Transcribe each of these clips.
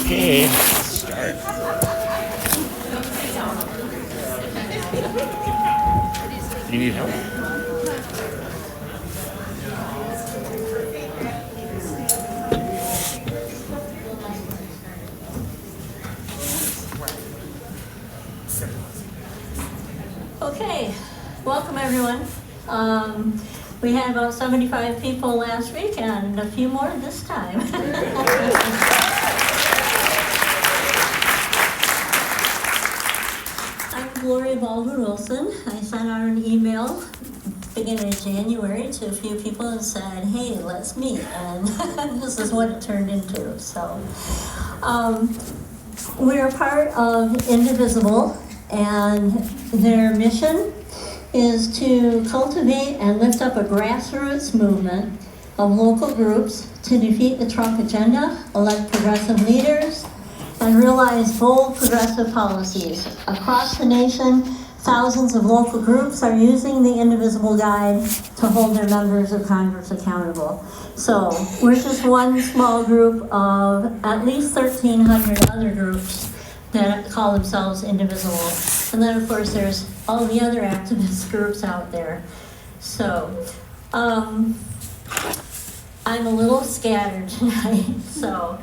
Okay, let's start. You need help? Okay, welcome everyone. We had about 75 people last week and a few more this time. I'm Gloria Balder-Wilson. I sent out an email beginning of January to a few people and said, hey, let's meet. And this is what it turned into. So we're part of Indivisible, and their mission is to cultivate and lift up a grassroots movement of local groups to defeat the Trump agenda, elect progressive leaders, and realize bold progressive policies. Across the nation, thousands of local groups are using the Indivisible Guide to hold their members of Congress accountable. So we're just one small group of at least 1,300 other groups that call themselves Indivisible. And then, of course, there's all the other activist groups out there. So, I'm a little scattered tonight, so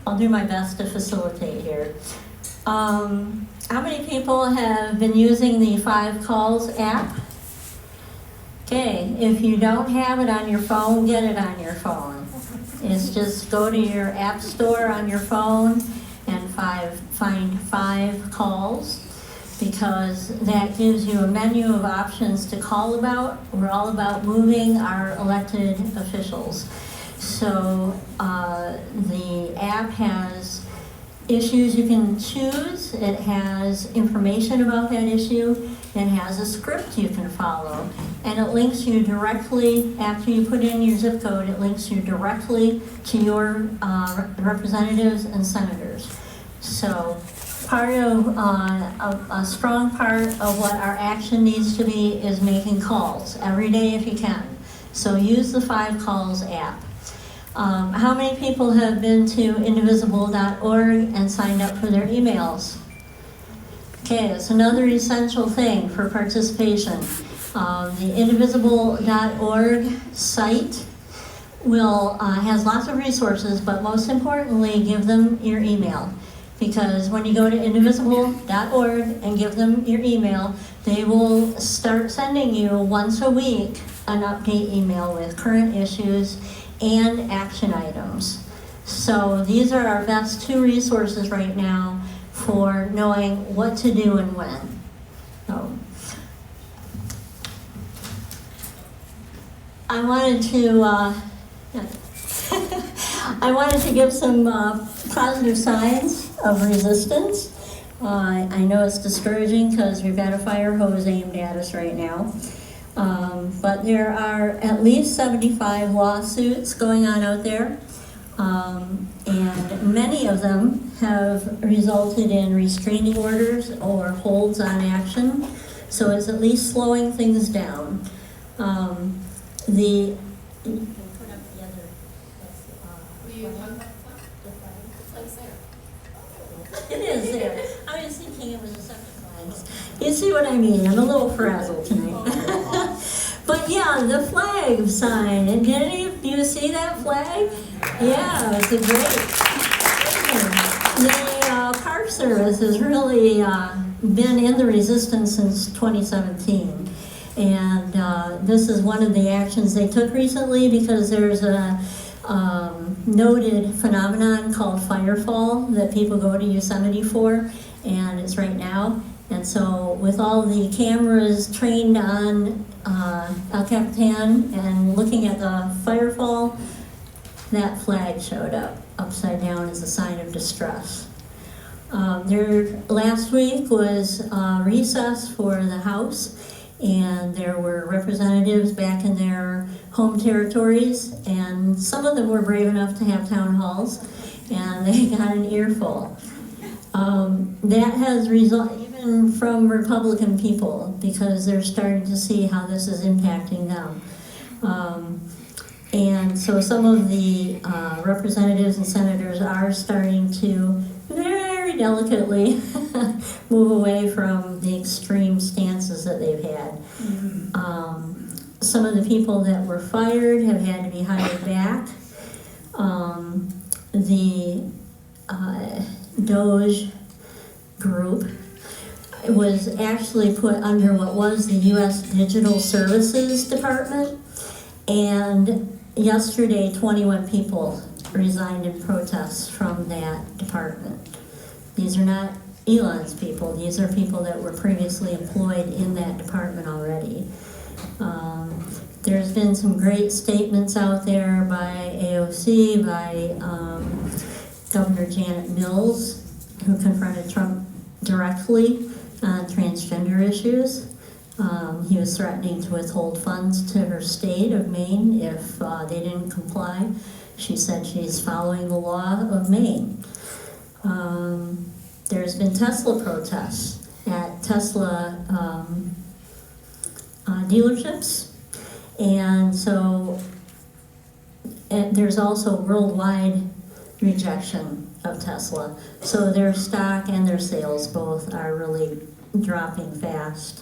I'll do my best to facilitate here. How many people have been using the 5 Calls app? Okay, if you don't have it on your phone, get it on your phone. It's just go to your app store on your phone and find 5 calls, because that gives you a menu of options to call about. We're all about moving our elected officials. So the app has issues you can choose. It has information about that issue. It has a script you can follow. And it links you directly, after you put in your zip code, it links you directly to your representatives and senators. So part of, a strong part of what our action needs to be is making calls every day if you can. So use the 5 Calls app. How many people have been to indivisible.org and signed up for their emails? Okay, it's another essential thing for participation. The indivisible.org site has lots of resources, but most importantly, give them your email. Because when you go to indivisible.org and give them your email, they will start sending you once a week an update email with current issues and action items. So these are our best 2 resources right now for knowing what to do and when. So, I wanted to give some positive signs of resistance. I know it's discouraging because we've got a fire hose aimed at us right now. But there are at least 75 lawsuits going on out there. And many of them have resulted in restraining orders or holds on action. So it's at least slowing things down. It is there. I was thinking it was a separate flag. You see what I mean? I'm a little frazzled tonight. But yeah, the flag sign. And did any of you see that flag? Yeah, it's a great. The Park Service has really been in the resistance since 2017. And this is one of the actions they took recently, because there's a noted phenomenon called firefall that people go to Yosemite for, and it's right now. And so with all the cameras trained on El Capitan and looking at the firefall, that flag showed up upside down as a sign of distress. Last week was recess for the House, and there were representatives back in their home territories, and some of them were brave enough to have town halls, and they got an earful. That has resulted even from Republican people, because they're starting to see how this is impacting them. And so some of the representatives and senators are starting to very delicately move away from the extreme stances that they've had. Some of the people that were fired have had to be hired back. The Doge group was actually put under what was the U.S. Digital Services Department, and yesterday 21 people resigned in protest from that department. These are not Elon's people, these are people that were previously employed in that department already. There's been some great statements out there by AOC, by Governor Janet Mills, who confronted Trump directly on transgender issues. He was threatening to withhold funds to her state of Maine if they didn't comply. She said she's following the law of Maine. There's been Tesla protests at Tesla dealerships. And so there's also worldwide rejection of Tesla. So their stock and their sales both are really dropping fast.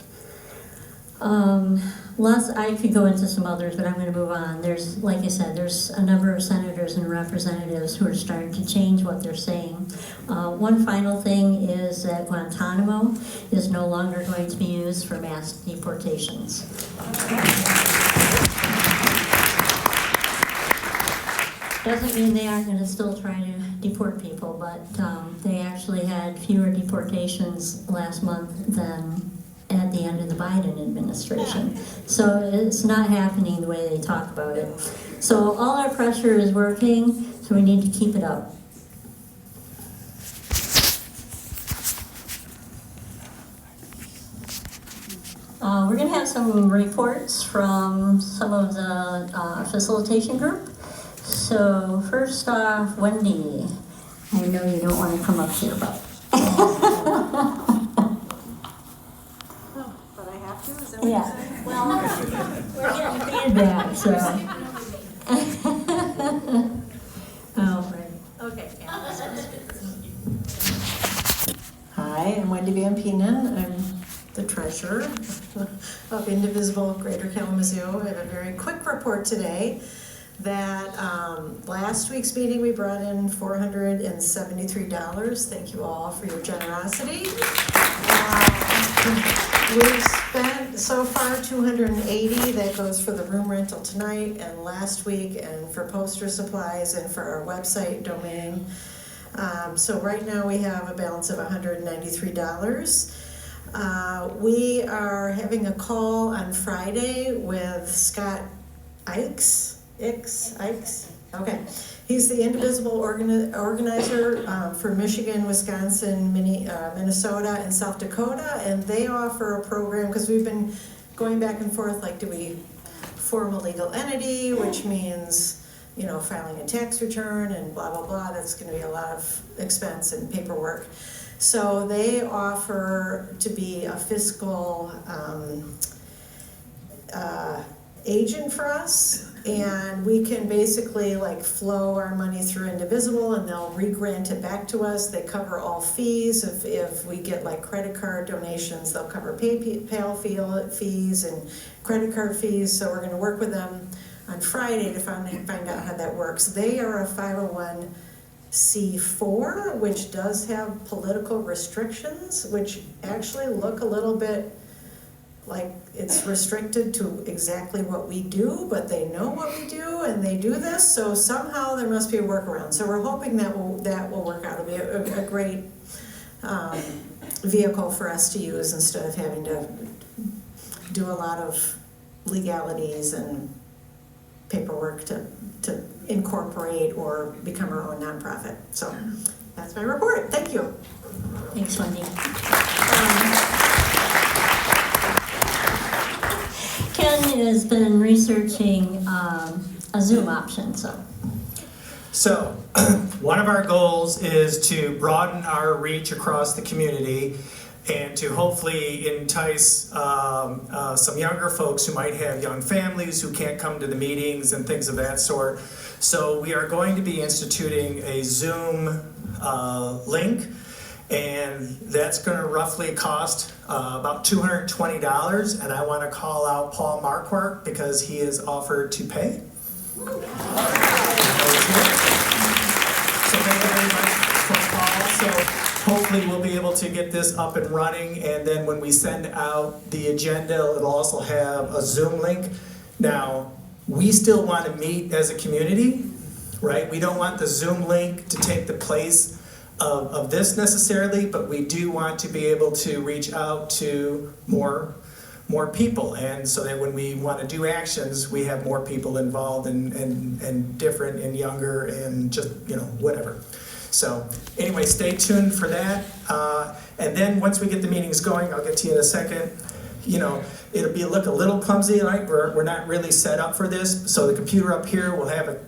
I could go into some others, but I'm going to move on. There's, like I said, there's a number of senators and representatives who are starting to change what they're saying. One final thing is that Guantanamo is no longer going to be used for mass deportations. Doesn't mean they aren't going to still try to deport people, but they actually had fewer deportations last month than at the end of the Biden administration. So it's not happening the way they talk about it. So all our pressure is working, so we need to keep it up. We're going to have some reports from some of the facilitation group. So first off, Wendy, I know you don't want to come up here, but. But I have to? Is that what Yeah. you're saying? Well, we're getting feedback, so. Oh, right. Okay. Hi, I'm Wendy Van Peenan. I'm the treasurer of Indivisible Greater Kalamazoo. I have a very quick report today that last week's meeting we brought in $473. Thank you all for your generosity. We've spent so far $280. That goes for the room rental tonight and last week, and for poster supplies and for our website domain. So right now we have a balance of $193. We are having a call on Friday with Scott Ikes. Okay. He's the Indivisible organizer for Michigan, Wisconsin, Minnesota, and South Dakota, and they offer a program, because we've been going back and forth, like, do we form a legal entity, which means, you know, filing a tax return and blah, blah, blah. That's going to be a lot of expense and paperwork. So they offer to be a fiscal agent for us, and we can basically like flow our money through Indivisible and they'll re-grant it back to us. They cover all fees. If we get like credit card donations, they'll cover PayPal fees and credit card fees. So we're going to work with them on Friday to find out how that works. They are a 501c4, which does have political restrictions, which actually look a little bit like it's restricted to exactly what we do, but they know what we do and they do this, so somehow there must be a workaround. So we're hoping that will work out. It'll be a great vehicle for us to use instead of having to do a lot of legalities and paperwork to incorporate or become our own nonprofit. So that's my report. Thank you. Thanks, Wendy. Ken has been researching a Zoom option, So, one of our goals is to broaden our reach across the community and to hopefully entice some younger folks who might have young families who can't come to the meetings and things of that sort. So we are going to be instituting a Zoom link, and that's going to roughly cost about $220, and I want to call out Paul Marquardt because he has offered to pay. So thank you very much for Paul. So hopefully we'll be able to get this up and running, and then when we send out the agenda, it'll also have a Zoom link. Now, we still want to meet as a community, right? We don't want the Zoom link to take the place of this necessarily, but we do want to be able to reach out to more people, and so that when we want to do actions, we have more people involved and different and younger and just, whatever. So anyway, stay tuned for that. And then once we get the meetings going, I'll get to you in a second. It'll look a little clumsy, right? We're not really set up for this. So the computer up here will have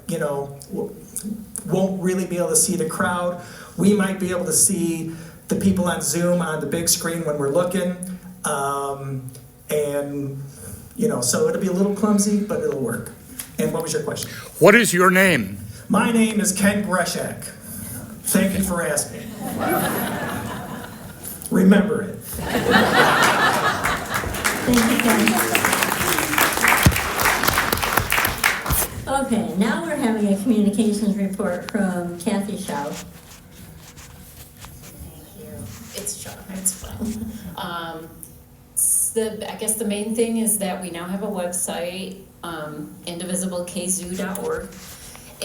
won't really be able to see the crowd. We might be able to see the people on Zoom on the big screen when we're looking. So it'll be a little clumsy, but it'll work. And what was your question? What is your name? My name is Ken Greshak. Thank you for asking. Remember it. Thank you, Ken. Okay, now we're having a communications report from Kathy Shaw. Thank you. It's Shaw, it's fine. I guess the main thing is that we now have a website, indivisibleKZoo.org,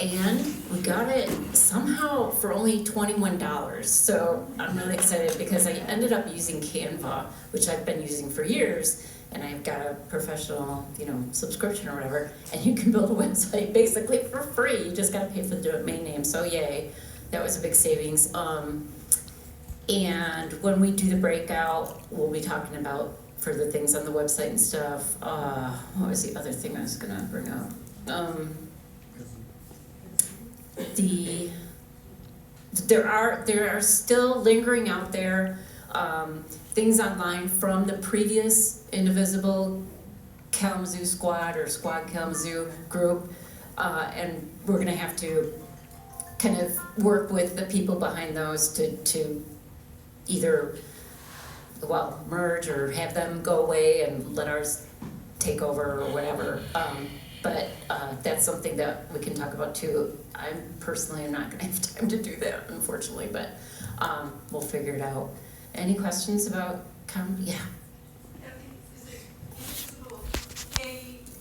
and we got it somehow for only $21. So I'm really excited because I ended up using Canva, which I've been using for years, and I've got a professional, subscription or whatever, and you can build a website basically for free. You just gotta pay for the domain name, so yay. That was a big savings. And when we do the breakout, we'll be talking about further things on the website and stuff. What was the other thing I was gonna bring up? There are still lingering out there things online from the previous Indivisible Kalamazoo Squad or Squad Kalamazoo group, and we're gonna have to kind of work with the people behind those to either merge or have them go away and let ours take over or whatever. But that's something that we can talk about too. I personally am not gonna have time to do that, unfortunately, but we'll figure it out. Any questions about yeah? Is it Indivisible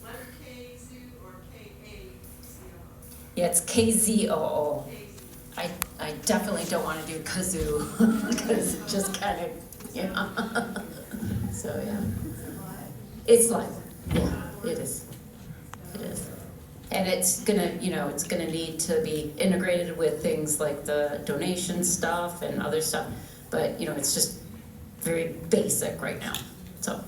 letter K, Zoo, or K-A-Z-O? Yeah, it's KZOO. I definitely don't want to do kazoo because it just kind of, So yeah, it's live. Yeah, it is. It is, and it's gonna, it's gonna need to be integrated with things like the donation stuff and other stuff. But it's just very basic right now. So.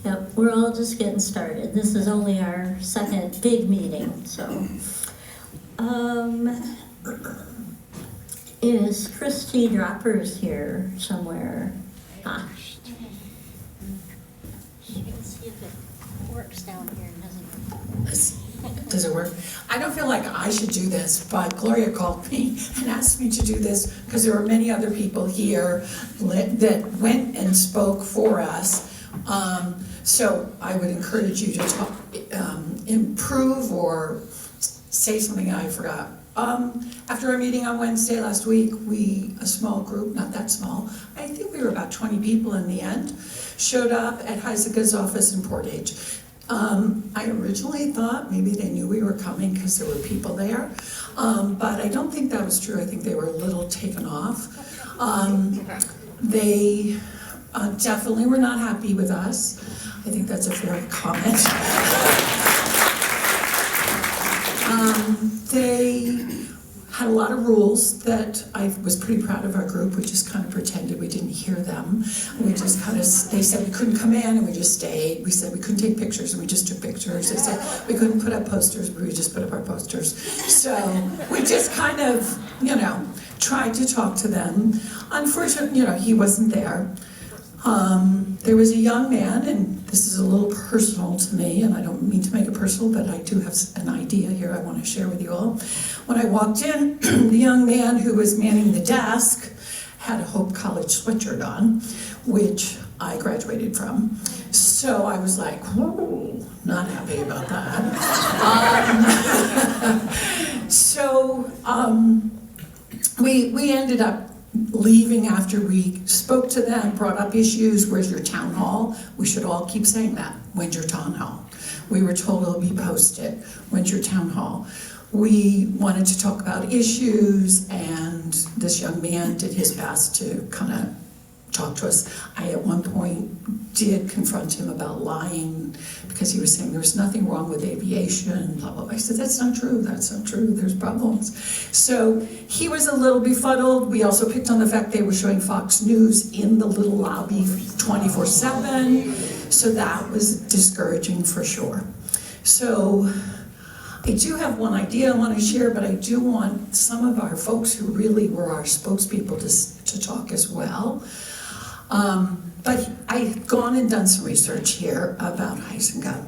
Yep, we're all just getting started. This is only our second big meeting, so. Is Christy Droppers here somewhere? She can see if it works down here and doesn't work. Does it work? I don't feel like I should do this, but Gloria called me and asked me to do this because there were many other people here that went and spoke for us. So I would encourage you to improve or say something I forgot. After our meeting on Wednesday last week, a small group, not that small, I think we were about 20 people in the end, showed up at Heiseka's office in Portage. I originally thought maybe they knew we were coming because there were people there, but I don't think that was true. I think they were a little taken off. They definitely were not happy with us. I think that's a fair comment. They had a lot of rules that I was pretty proud of our group. We just kind of pretended we didn't hear them. We just kind of, they said we couldn't come in and we just stayed. We said we couldn't take pictures and we just took pictures. They said we couldn't put up posters, but we just put up our posters. So we just kind of, tried to talk to them. Unfortunately, he wasn't there. There was a young man, and this is a little personal to me, and I don't mean to make it personal, but I do have an idea here I want to share with you all. When I walked in, the young man who was manning the desk had a Hope College sweatshirt on, which I graduated from. So I was like, whoa, not happy about that. We ended up leaving after we spoke to them, brought up issues. Where's your town hall? We should all keep saying that. When's your town hall? We were told it'll be posted. When's your town hall? We wanted to talk about issues, and this young man did his best to kind of talk to us. I at one point did confront him about lying because he was saying there was nothing wrong with aviation, blah, blah, blah. I said, that's not true, there's problems. So he was a little befuddled. We also picked on the fact they were showing Fox News in the little lobby 24/7, so that was discouraging for sure. So I do have one idea I want to share, but I do want some of our folks who really were our spokespeople to talk as well. But I've gone and done some research here about Heisinga.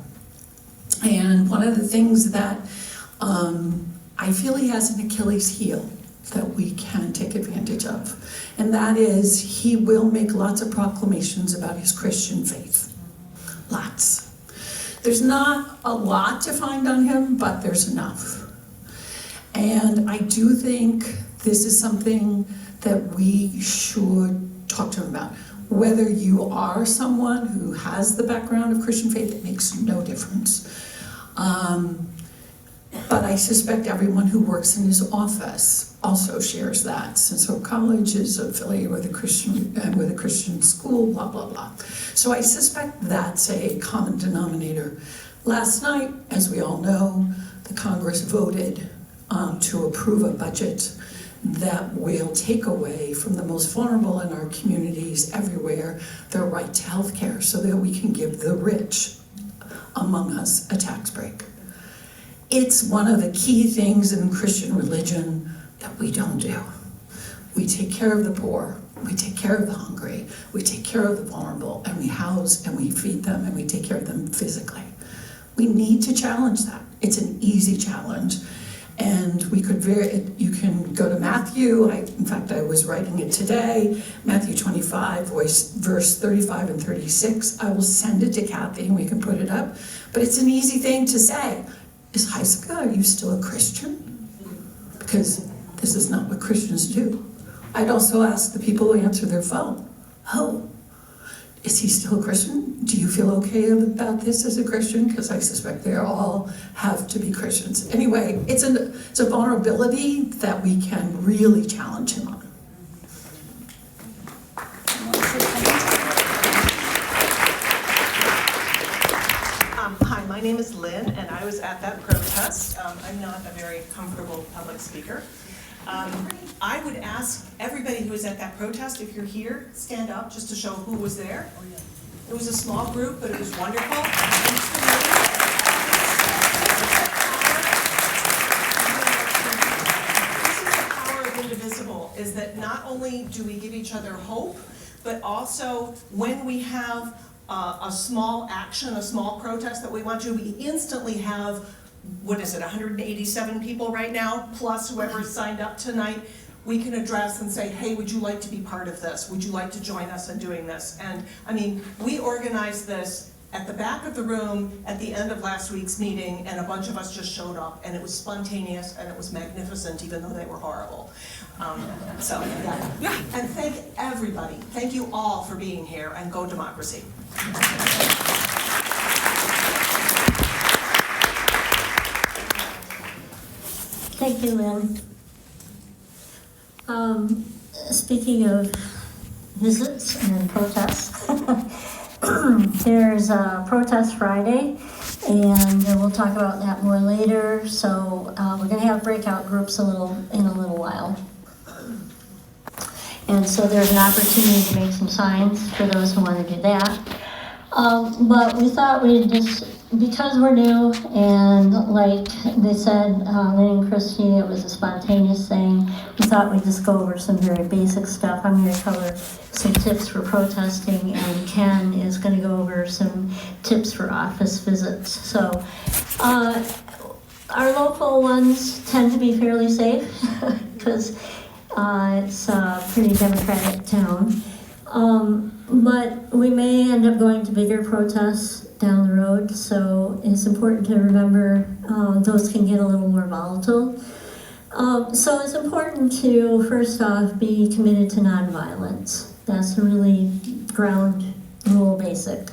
And one of the things that I feel he has an Achilles heel that we can take advantage of. And that is he will make lots of proclamations about his Christian faith. Lots. There's not a lot to find on him, but there's enough. And I do think this is something that we should talk to him about. Whether you are someone who has the background of Christian faith, it makes no difference. But I suspect everyone who works in his office also shares that, since Hope College is affiliated with a Christian school, blah, blah, blah. So I suspect that's a common denominator. Last night, as we all know, the Congress voted to approve a budget that will take away from the most vulnerable in our communities everywhere their right to health care, so that we can give the rich among us a tax break. It's one of the key things in Christian religion that we don't do. We take care of the poor, we take care of the hungry, we take care of the vulnerable, and we house and we feed them and we take care of them physically. We need to challenge that. It's an easy challenge. And you can go to Matthew. In fact, I was writing it today, Matthew 25, verse 35 and 36. I will send it to Kathy and we can put it up. But it's an easy thing to say. Is Heisinga, are you still a Christian? Because this is not what Christians do. I'd also ask the people who answer their phone, oh, is he still a Christian? Do you feel okay about this as a Christian? Because I suspect they all have to be Christians. Anyway, it's a vulnerability that we can really challenge him on. Hi, my name is Lynn, and I was at that protest. I'm not a very comfortable public speaker. I would ask everybody who was at that protest, if you're here, stand up just to show who was there. It was a small group, but it was wonderful. This is the power of Indivisible, is that not only do we give each other hope, but also when we have a small action, a small protest that we want to, we instantly have, 187 people right now, plus whoever signed up tonight, we can address and say, hey, would you like to be part of this? Would you like to join us in doing this? And I mean, we organized this at the back of the room at the end of last week's meeting, and a bunch of us just showed up, and it was spontaneous and it was magnificent, even though they were horrible. Yeah. And thank everybody. Thank you all for being here, and go democracy. Thank you, Lynn. Speaking of visits and protests, there's a protest Friday, and we'll talk about that more later. So we're going to have breakout groups in a little while. And so there's an opportunity to make some signs for those who want to do that. But we thought we'd just because we're new, and like they said, Lynn and Christie, it was a spontaneous thing. We thought we'd just go over some very basic stuff. I'm going to cover some tips for protesting, and Ken is going to go over some tips for office visits. So, our local ones tend to be fairly safe because it's a pretty democratic town. But we may end up going to bigger protests down the road, so it's important to remember those can get a little more volatile. So it's important to, first off, be committed to nonviolence. That's a really ground rule basic.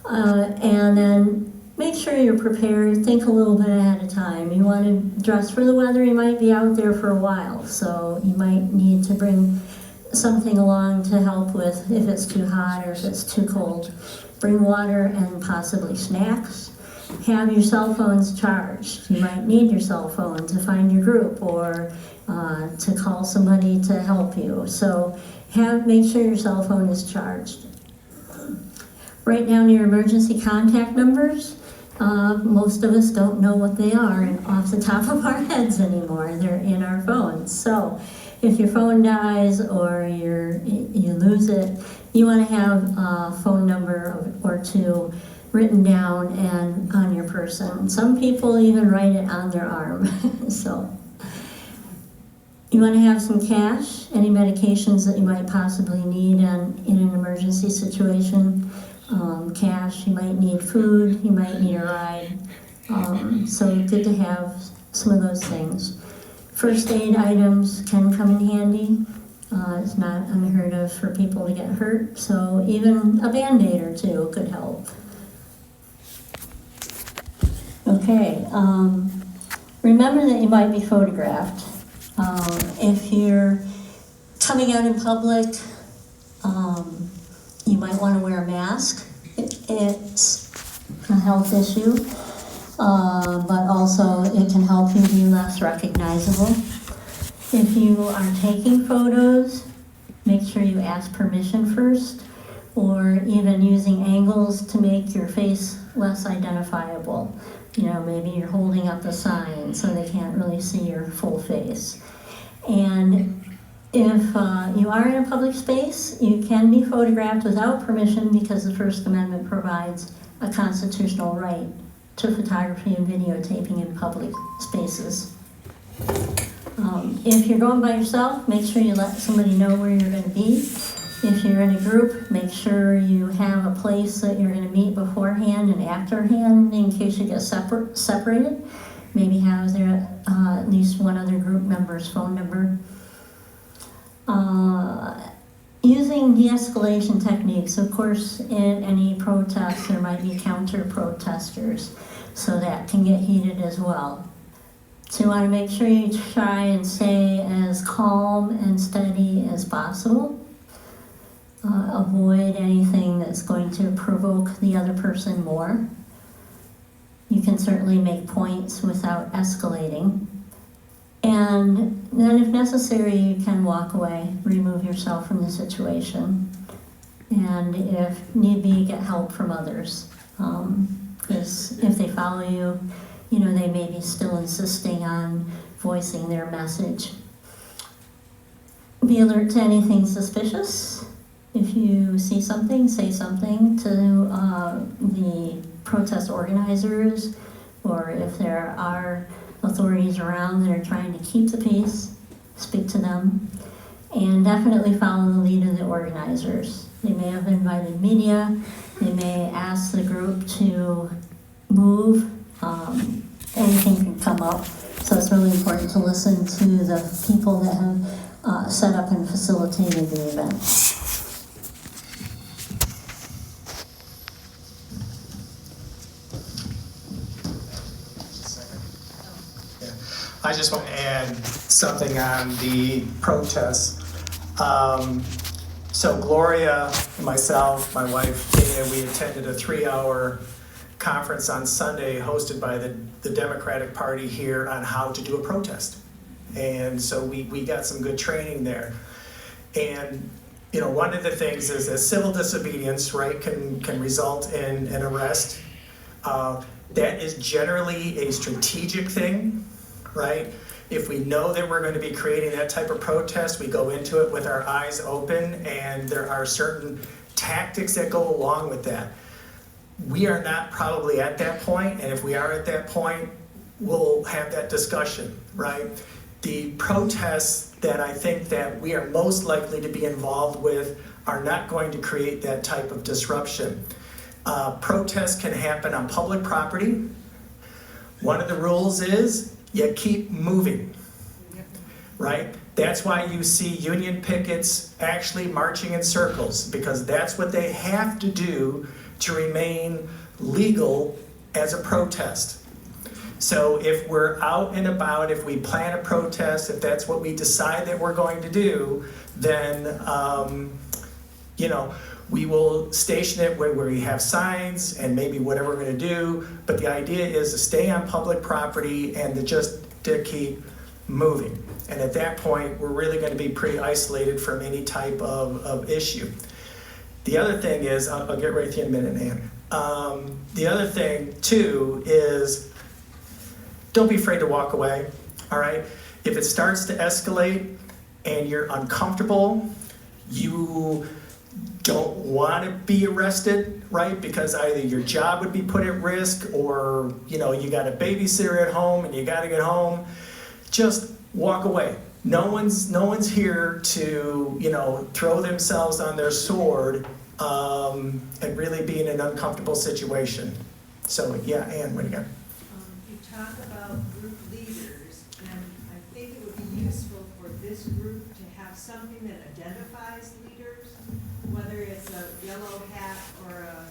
And then make sure you're prepared. Think a little bit ahead of time. You want to dress for the weather. You might be out there for a while, so you might need to bring something along to help with if it's too hot or if it's too cold. Bring water and possibly snacks. Have your cell phones charged. You might need your cell phone to find your group or to call somebody to help you. So make sure your cell phone is charged. Write down your emergency contact numbers. Most of us don't know what they are off the top of our heads anymore. They're in our phones. So if your phone dies or you lose it, you want to have a phone number or two written down and on your person. Some people even write it on their arm. So you want to have some cash, any medications that you might possibly need in an emergency situation. Cash, you might need food, you might need a ride. So good to have some of those things. First aid items can come in handy. It's not unheard of for people to get hurt, so even a Band-Aid or two could help. Okay, remember that you might be photographed. If you're coming out in public, you might want to wear a mask. It's a health issue, but also it can help you be less recognizable. If you are taking photos, make sure you ask permission first, or even using angles to make your face less identifiable. You know, maybe you're holding up a sign so they can't really see your full face. And if you are in a public space, you can be photographed without permission because the First Amendment provides a constitutional right to photography and videotaping in public spaces. If you're going by yourself, make sure you let somebody know where you're going to be. If you're in a group, make sure you have a place that you're going to meet beforehand and afterhand in case you get separated. Maybe have at least one other group member's phone number. Using de-escalation techniques. Of course, in any protest, there might be counter-protesters, so that can get heated as well. So you want to make sure you try and stay as calm and steady as possible. Avoid anything that's going to provoke the other person more. You can certainly make points without escalating. And then if necessary, you can walk away, remove yourself from the situation. And if need be, get help from others. Because if they follow you, you know, they may be still insisting on voicing their message. Be alert to anything suspicious. If you see something, say something to the protest organizers, or if there are authorities around that are trying to keep the peace, speak to them. And definitely follow the lead of the organizers. They may have invited media, they may ask the group to move. Anything can come up, so it's really important to listen to the people that have set up and facilitated the event. I just want to add something on the protests. So Gloria, myself, my wife, Dana, we attended a 3-hour conference on Sunday hosted by the Democratic Party here on how to do a protest. And so we got some good training there. And you know, one of the things is that civil disobedience, right, can result in an arrest That is generally a strategic thing, right? If we know that we're going to be creating that type of protest, we go into it with our eyes open, and there are certain tactics that go along with that. We are not probably at that point, and if we are at that point, we'll have that discussion, right? The protests that I think that we are most likely to be involved with are not going to create that type of disruption. Protests can happen on public property. One of the rules is you keep moving, right? That's why you see union pickets actually marching in circles, because that's what they have to do to remain legal as a protest. So if we're out and about, if we plan a protest, if that's what we decide that we're going to do, then we will station it where we have signs and maybe whatever we're going to do. But the idea is to stay on public property and to keep moving. And at that point, we're really going to be pretty isolated from any type of issue. The other thing is, I'll get right to you in a minute, Ann. The other thing, too, is don't be afraid to walk away, all right? If it starts to escalate and you're uncomfortable, you don't want to be arrested, right? Because either your job would be put at risk, or you got a babysitter at home and you got to get home. Just walk away. No one's here to throw themselves on their sword and really be in an uncomfortable situation. So yeah, Ann, what do you got? You talk about group leaders, and I think it would be useful for this group to have something that identifies leaders, whether it's a yellow hat or a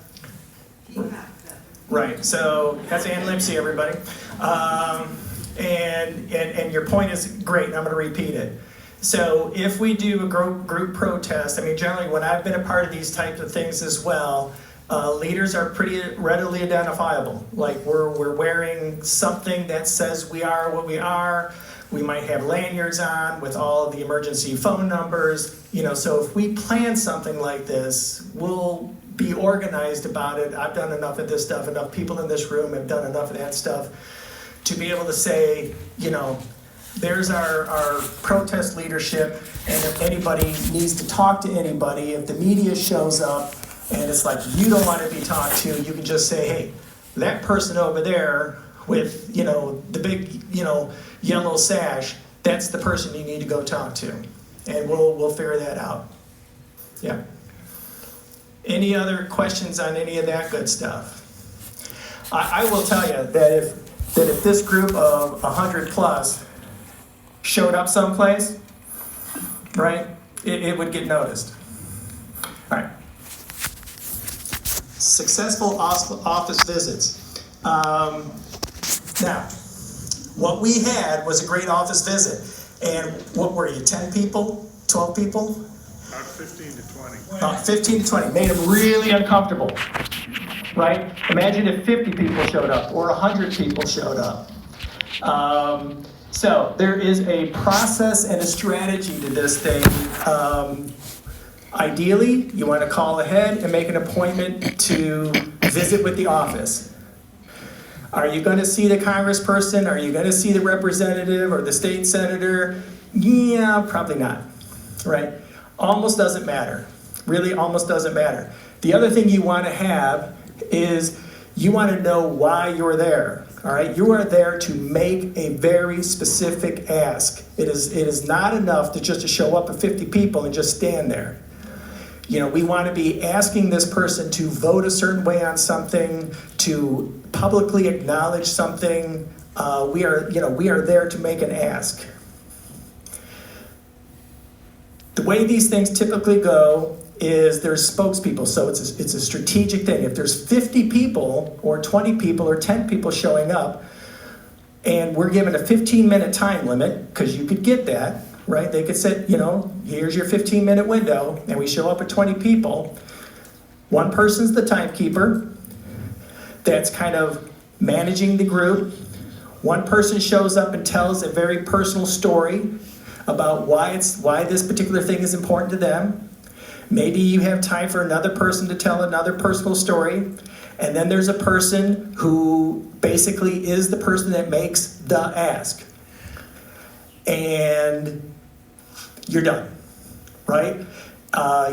peacock feather. Right, so that's Ann Lipsey, everybody. And your point is great, and I'm going to repeat it. So if we do a group protest, generally when I've been a part of these types of things as well, leaders are pretty readily identifiable. Like we're wearing something that says we are what we are. We might have lanyards on with all of the emergency phone numbers. So if we plan something like this, we'll be organized about it. I've done enough of this stuff. Enough people in this room have done enough of that stuff to be able to say, there's our protest leadership, and if anybody needs to talk to anybody, if the media shows up and it's like you don't want to be talked to, you can just say, hey, that person over there with, the big, yellow sash, that's the person you need to go talk to. And we'll figure that out. Yeah. Any other questions on any of that good stuff? I will tell you that if this group of 100 plus showed up someplace, right, it would get noticed. All right. Successful office visits. Now, what we had was a great office visit. And what were you, 10 people, 12 people? About 15 to 20. About 15 to 20, made them really uncomfortable, right? Imagine if 50 people showed up or 100 people showed up. So there is a process and a strategy to this thing. Ideally, you want to call ahead and make an appointment to visit with the office. Are you going to see the congressperson? Are you going to see the representative or the state senator? Yeah, probably not, right? Almost doesn't matter. Really, almost doesn't matter. The other thing you want to have is you want to know why you're there, all right? You are there to make a very specific ask. It is not enough to just to show up at 50 people and just stand there. We want to be asking this person to vote a certain way on something, to publicly acknowledge something. We are there to make an ask. The way these things typically go is there's spokespeople, so it's a strategic thing. If there's 50 people or 20 people or 10 people showing up, and we're given a 15-minute time limit, because you could get that, right? They could say, here's your 15-minute window, and we show up at 20 people. One person's the timekeeper that's kind of managing the group. One person shows up and tells a very personal story about why this particular thing is important to them. Maybe you have time for another person to tell another personal story. And then there's a person who basically is the person that makes the ask. And you're done, right?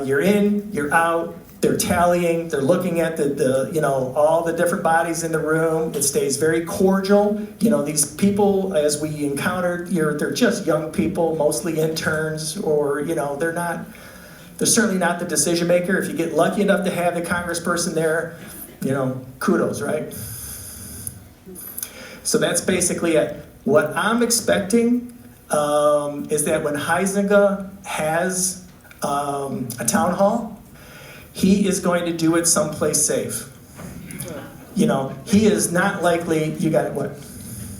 You're in, you're out, they're tallying, they're looking at all the different bodies in the room. It stays very cordial. These people, as we encountered, they're just young people, mostly interns, or, they're certainly not the decision maker. If you get lucky enough to have the congressperson there, kudos, right? So that's basically it. What I'm expecting is that when Huizinga has a town hall, he is going to do it someplace safe. He is not likely, you got it, what?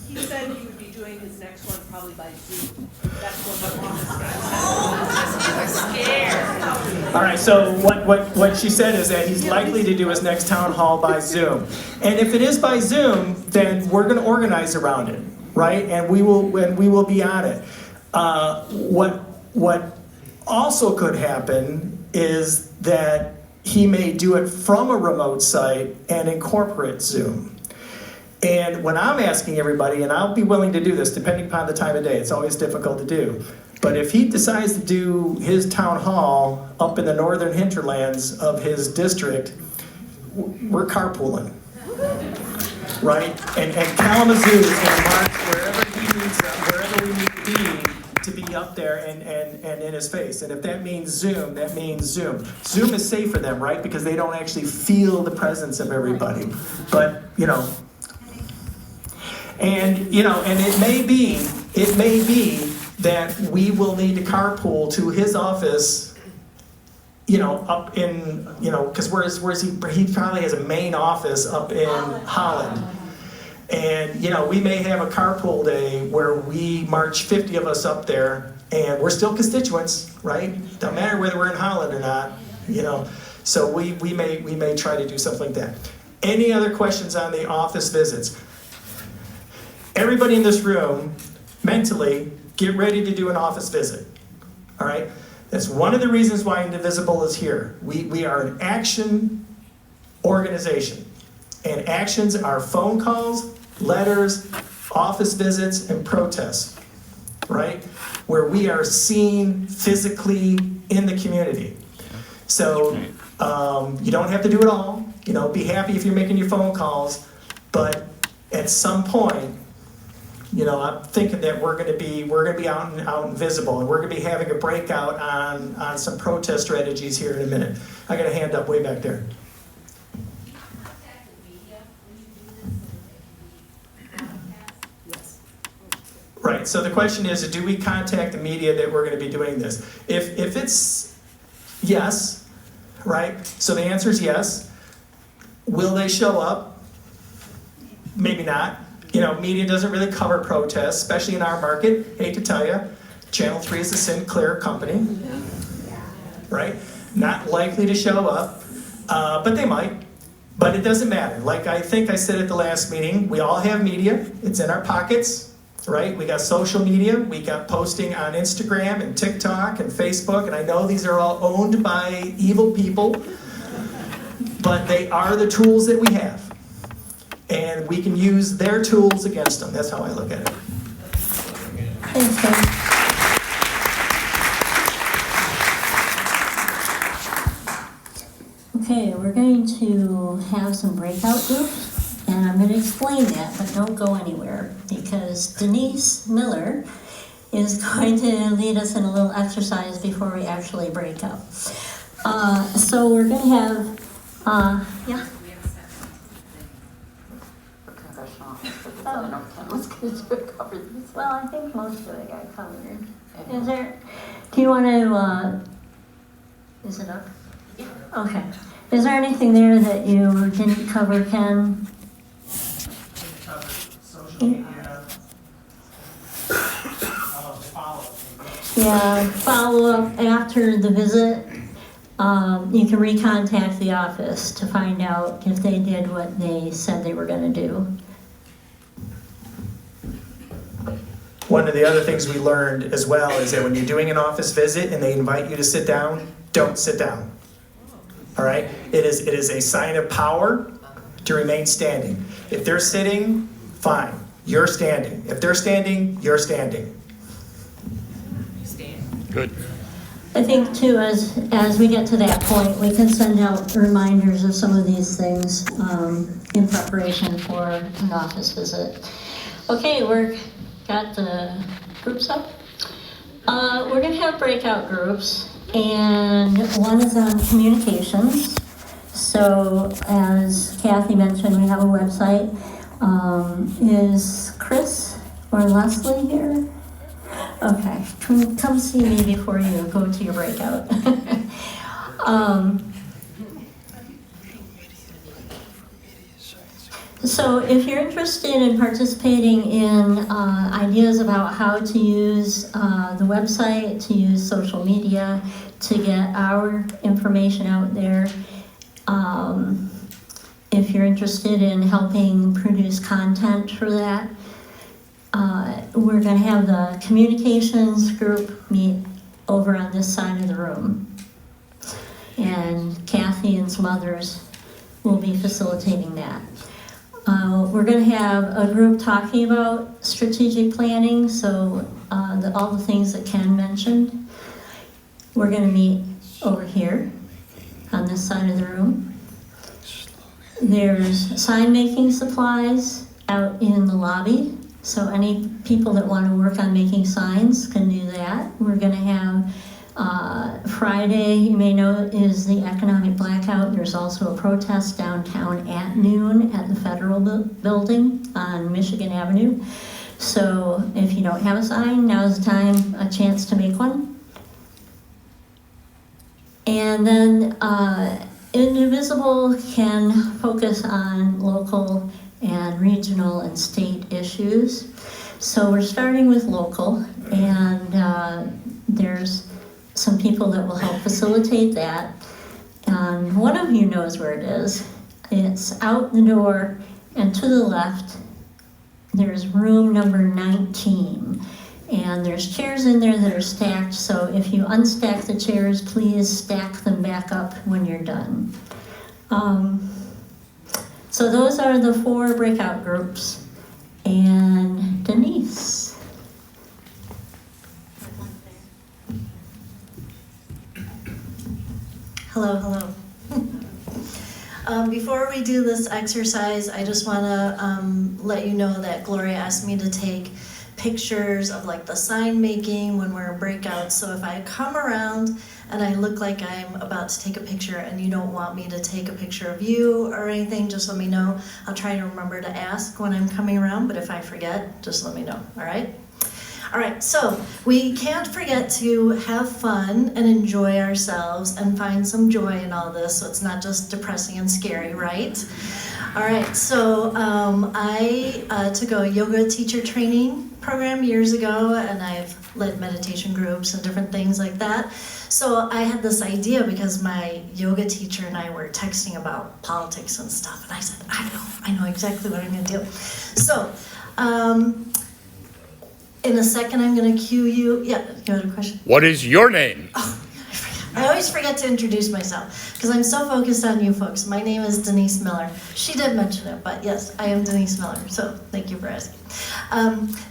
He said he would be doing his next one probably by Zoom. That's what the office guy said. All right, so what she said is that he's likely to do his next town hall by Zoom. And if it is by Zoom, then we're gonna organize around it, right? And we will be on it. What also could happen is that he may do it from a remote site and incorporate Zoom. And when I'm asking everybody, and I'll be willing to do this depending upon the time of day, it's always difficult to do, but if he decides to do his town hall up in the northern hinterlands of his district, we're carpooling, right? And Kalamazoo is going to march wherever we need to be up there and in his face. And if that means Zoom, that means Zoom. Zoom is safe for them, right? Because they don't actually feel the presence of everybody. But, and it may be that we will need to carpool to his office, up in, because where's he probably has a main office up in Holland. And, we may have a carpool day where we march 50 of us up there, and we're still constituents, right? Don't matter whether we're in Holland or not, So we may try to do something like that. Any other questions on the office visits? Everybody in this room, mentally, get ready to do an office visit, all right? That's one of the reasons why Indivisible is here. We are an action organization. And actions are phone calls, letters, office visits, and protests, right? Where we are seen physically in the community. So you don't have to do it all. Be happy if you're making your phone calls, but at some point, I'm thinking that we're going to be out and visible, and we're going to be having a breakout on some protest strategies here in a minute. I got a hand up way back there. Right, so the question is, do we contact the media that we're going to be doing this? If it's yes, right, so the answer is yes. Will they show up? Maybe not. Media doesn't really cover protests, especially in our market. Hate to tell you, Channel 3 is a Sinclair company, right? Not likely to show up, but they might. But it doesn't matter. Like I think I said at the last meeting, we all have media. It's in our pockets. Right? We got social media, we got posting on Instagram and TikTok and Facebook, and I know these are all owned by evil people, but they are the tools that we have. And we can use their tools against them. That's how I look at it. Thanks, Dave. Okay, we're going to have some breakout groups. And I'm going to explain that, but don't go anywhere, because Denise Miller is going to lead us in a little exercise before we actually break up. So we're going to have, yeah? Well, I think most of it got covered. Is there, do you want to, is it up? Yeah. Okay. Is there anything there that you didn't cover, Ken? Yeah, follow up after the visit. You can recontact the office to find out if they did what they said they were going to do. One of the other things we learned as well is that when you're doing an office visit and they invite you to sit down, don't sit down. All right? It is a sign of power to remain standing. If they're sitting, fine, you're standing. If they're standing, you're standing. Good. I think too, as we get to that point, we can send out reminders of some of these things in preparation for an office visit. Okay, we're got the groups up. We're gonna have breakout groups, and one is on communications. So as Kathy mentioned, we have a website. Is Chris or Leslie here? Okay, come see me before you go to your breakout. So if you're interested in participating in ideas about how to use the website, to use social media, to get our information out there, if you're interested in helping produce content for that, we're going to have the communications group meet over on this side of the room. And Kathy and some others will be facilitating that. We're going to have a group talking about strategic planning, so all the things that Ken mentioned. We're going to meet over here on this side of the room. There's sign making supplies out in the lobby. So any people that want to work on making signs can do that. We're going to have Friday, you may know, is the economic blackout. There's also a protest downtown at noon at the Federal Building on Michigan Avenue. So if you don't have a sign, now's the time, a chance to make one. And then Indivisible can focus on local and regional and state issues. So we're starting with local, and there's some people that will help facilitate that. And one of you knows where it is. It's out the door, and to the left, there's room number 19. And there's chairs in there that are stacked, so if you unstack the chairs, please stack them back up when you're done. So those are the 4 breakout groups. And Denise. Hello, hello. Before we do this exercise, I just want to let you know that Gloria asked me to take pictures of like the sign making when we're in breakouts. So if I come around and I look like I'm about to take a picture and you don't want me to take a picture of you or anything, just let me know. I'll try to remember to ask when I'm coming around, but if I forget, just let me know, all right? All right, so we can't forget to have fun and enjoy ourselves and find some joy in all this, so it's not just depressing and scary, right? All right, so I took a yoga teacher training program years ago, and I've led meditation groups and different things like that. So I had this idea because my yoga teacher and I were texting about politics and stuff, and I said, I know exactly what I'm gonna do. So, in a second, I'm going to cue you. Yeah, you had a question? What is your name? Oh, I always forget to introduce myself because I'm so focused on you folks. My name is Denise Miller. She did mention it, but yes, I am Denise Miller, so thank you for asking.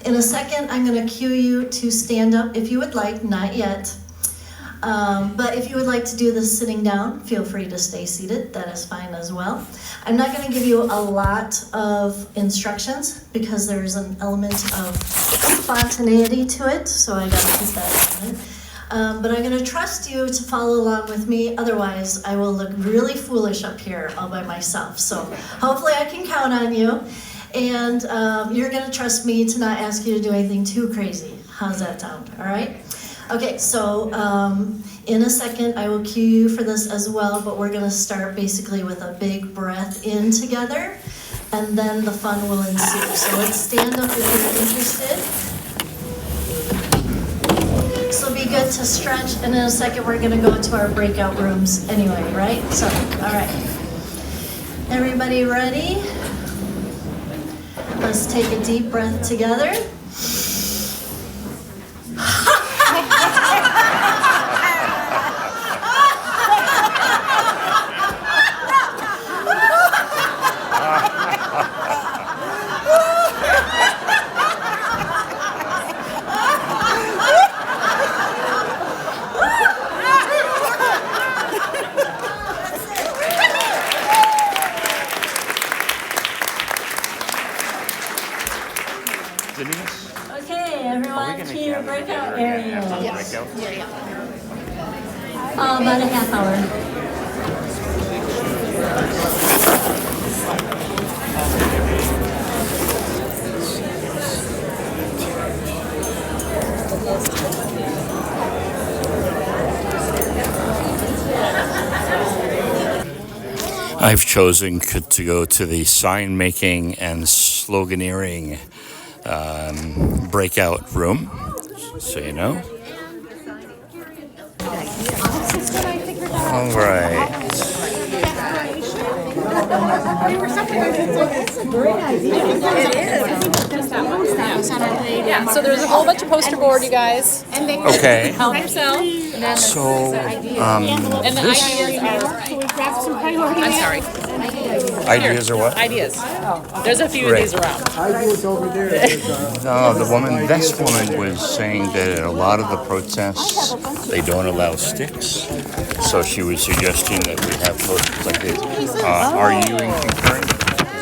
In a second, I'm going to cue you to stand up if you would like, not yet. But if you would like to do this sitting down, feel free to stay seated. That is fine as well. I'm not going to give you a lot of instructions because there's an element of spontaneity to it, so I got to keep that in mind. But I'm going to trust you to follow along with me. Otherwise, I will look really foolish up here all by myself. So hopefully I can count on you. And you're going to trust me to not ask you to do anything too crazy. How's that sound? All right? Okay, so in a second I will cue you for this as well, but we're going to start basically with a big breath in together, and then the fun will ensue. So let's stand up if you're interested. This will be good to stretch, and in a second we're going to go to our breakout rooms anyway, right? So, all right. Everybody ready? Let's take a deep breath together. your breakout area. Breakout? About a half hour. I've chosen to go to the sign making and sloganeering breakout room, so you know. All right. Yeah, so there's a whole bunch of poster board, you guys. Okay. Help yourself. So, And the ideas are, I'm sorry, ideas are what? ideas. There's a few of Right. these around. No, this woman was saying that at a lot of the protests, they don't allow sticks. So she was suggesting that we have posters like this. Are you in concurrence?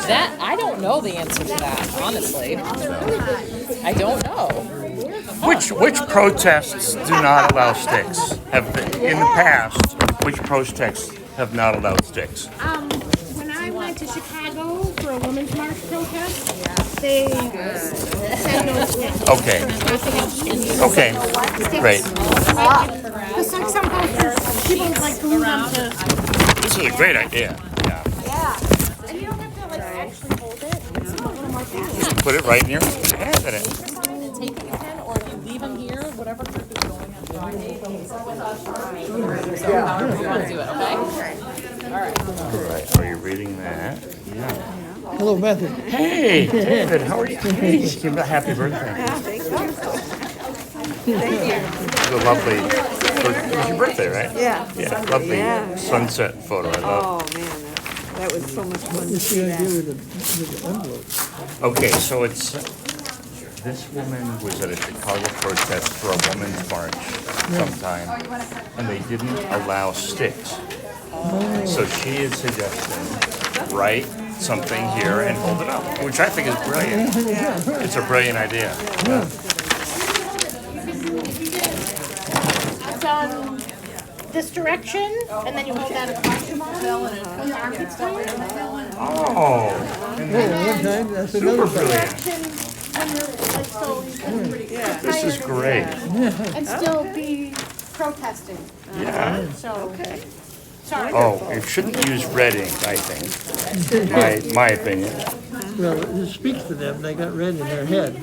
That, I don't know the answer to that, honestly. I don't know. Which protests do not allow sticks? In the past, which protests have not allowed sticks? When I went to Chicago for a Women's March protest, they said no sticks. Okay. Okay. Great. Because like some posters, people like glue them to. This is a great idea. Yeah. And you don't have to like actually hold it. It's a little more fast. Just put it right in your hand in it. And take the pen, or if you leave them here, whatever group is going on Friday, so however you want to do it, okay? All right. All right. Are you reading that? Yeah. Hello, Matthew. Hey, David. How are you? Hey, happy birthday. It's a lovely. It was your birthday, right? Yeah. Yeah. Lovely sunset photo. I love. Oh, man, that was so much fun to What's see the idea that. with the envelope? Okay, so it's this woman was at a Chicago protest for a women's march sometime, and they didn't allow sticks. So she is suggesting write something here and hold it up, which I think is brilliant. It's a brilliant idea. It's on this direction, and then you hold that across your body when your armpits down. Oh, and then One time, that's super another brilliant. Direction when you're like so you can This is great. and still be protesting. Yeah. So sorry. Oh, you shouldn't use red ink, I think. My opinion. Well, it speaks to them, they got red in their head.